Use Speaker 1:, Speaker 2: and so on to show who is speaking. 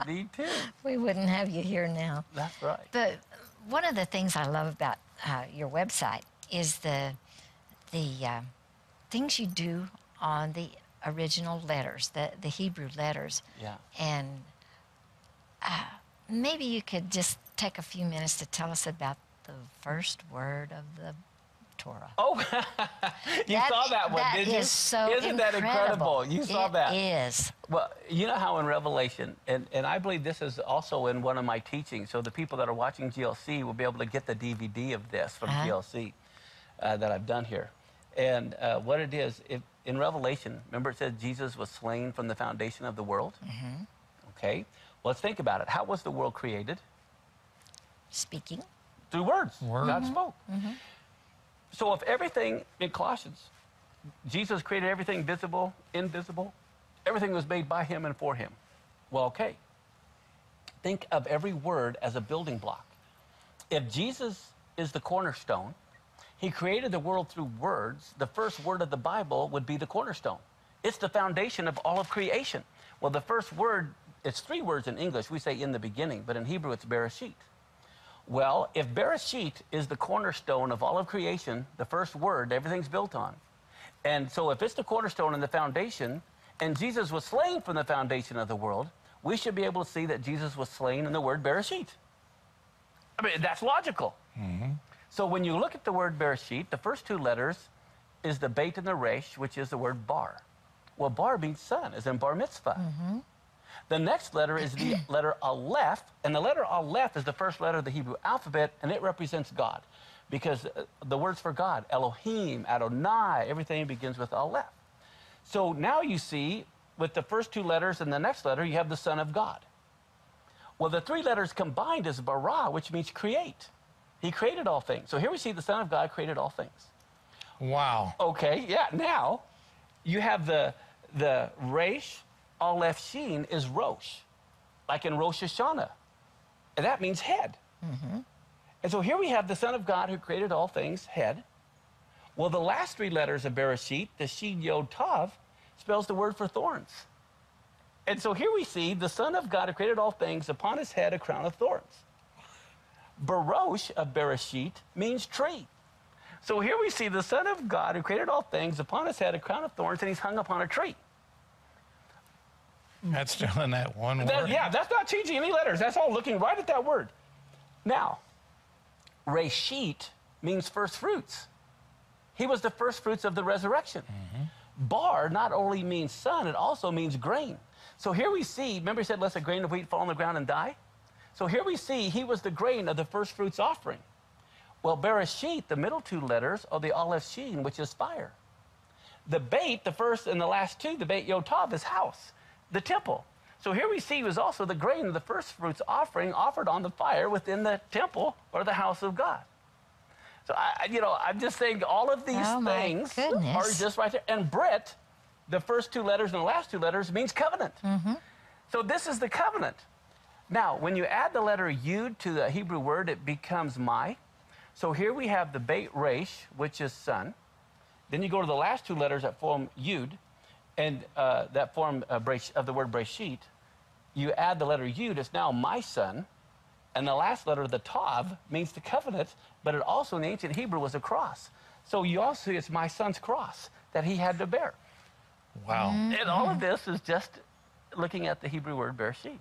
Speaker 1: Me too.
Speaker 2: We wouldn't have you here now.
Speaker 1: That's right.
Speaker 2: But one of the things I love about your website is the things you do on the original letters, the Hebrew letters.
Speaker 1: Yeah.
Speaker 2: And maybe you could just take a few minutes to tell us about the first word of the Torah.
Speaker 1: Oh, you saw that one, did you?
Speaker 2: That is so
Speaker 1: Isn't that incredible? You saw that.
Speaker 2: It is.
Speaker 1: Well, you know how in Revelation, and I believe this is also in one of my teachings, so the people that are watching GLC will be able to get the DVD of this from GLC that I've done here. And what it is, in Revelation, remember it said Jesus was slain from the foundation of the world? Mm-hmm. Okay. Well, let's think about it. How was the world created?
Speaker 2: Speaking.
Speaker 1: Through words. God spoke.
Speaker 2: Mm-hmm.
Speaker 1: So if everything, in Colossians, Jesus created everything visible, invisible, everything was made by him and for him. Well, okay. Think of every word as a building block. If Jesus is the cornerstone, he created the world through words, the first word of the Bible would be the cornerstone. It's the foundation of all of creation. Well, the first word, it's 3 words in English. We say in the beginning, but in Hebrew it's Beireshit. Well, if Beireshit is the cornerstone of all of creation, the first word everything's built on. And so if it's the cornerstone and the foundation, and Jesus was slain from the foundation of the world, we should be able to see that Jesus was slain in the word Beireshit. I mean, that's logical. Mm-hmm. So when you look at the word Beireshit, the first 2 letters is the Beit and the Resh, which is the word bar. Well, bar means son, as in bar mitzvah. Mm-hmm. The next letter is the letter Aleph, and the letter Aleph is the first letter of the Hebrew alphabet, and it represents God. Because the words for God, Elohim, Adonai, everything begins with Aleph. So now you see, with the first 2 letters and the next letter, you have the Son of God. Well, the 3 letters combined is bara, which means create. He created all things. So here we see the Son of God created all things.
Speaker 3: Wow.
Speaker 1: Okay, yeah. Now, you have the Resh, Aleph Shin is Rosh, like in Rosh Hashanah. And that means head. Mm-hmm. And so here we have the Son of God who created all things, head. Well, the last 3 letters of Beireshit, the Shin Yod Tav, spells the word for thorns. And so here we see the Son of God who created all things, upon his head a crown of thorns. Barosh of Beireshit means tree. So here we see the Son of God who created all things, upon his head a crown of thorns, and he's hung upon a tree.
Speaker 3: That's still in that one word.
Speaker 1: Yeah, that's not changing any letters. That's all looking right at that word. Now, Reshit means first fruits. He was the first fruits of the resurrection. Mm-hmm. Bar not only means son, it also means grain. So here we see, remember he said, "Lest a grain of wheat fall on the ground and die"? So here we see he was the grain of the first fruits offering. Well, Beireshit, the middle 2 letters, are the Aleph Shin, which is fire. The Beit, the first and the last 2, the Beit Yod Tav, is house, the temple. So here we see he was also the grain of the first fruits offering offered on the fire within the temple or the house of God. So, I'm just saying all of these things are just right there. And Brit, the first 2 letters and the last 2 letters, means covenant. Mm-hmm. So this is the covenant. Now, when you add the letter Yud to the Hebrew word, it becomes my. So here we have the Beit Resh, which is son. Then you go to the last 2 letters that form Yud, and that form of the word Beireshit. You add the letter Yud, it's now my son. And the last letter, the Tav, means the covenant, but it also in the ancient Hebrew was a cross. So you also see it's my son's cross that he had to bear.
Speaker 3: Wow.
Speaker 1: And all of this is just looking at the Hebrew word Beireshit.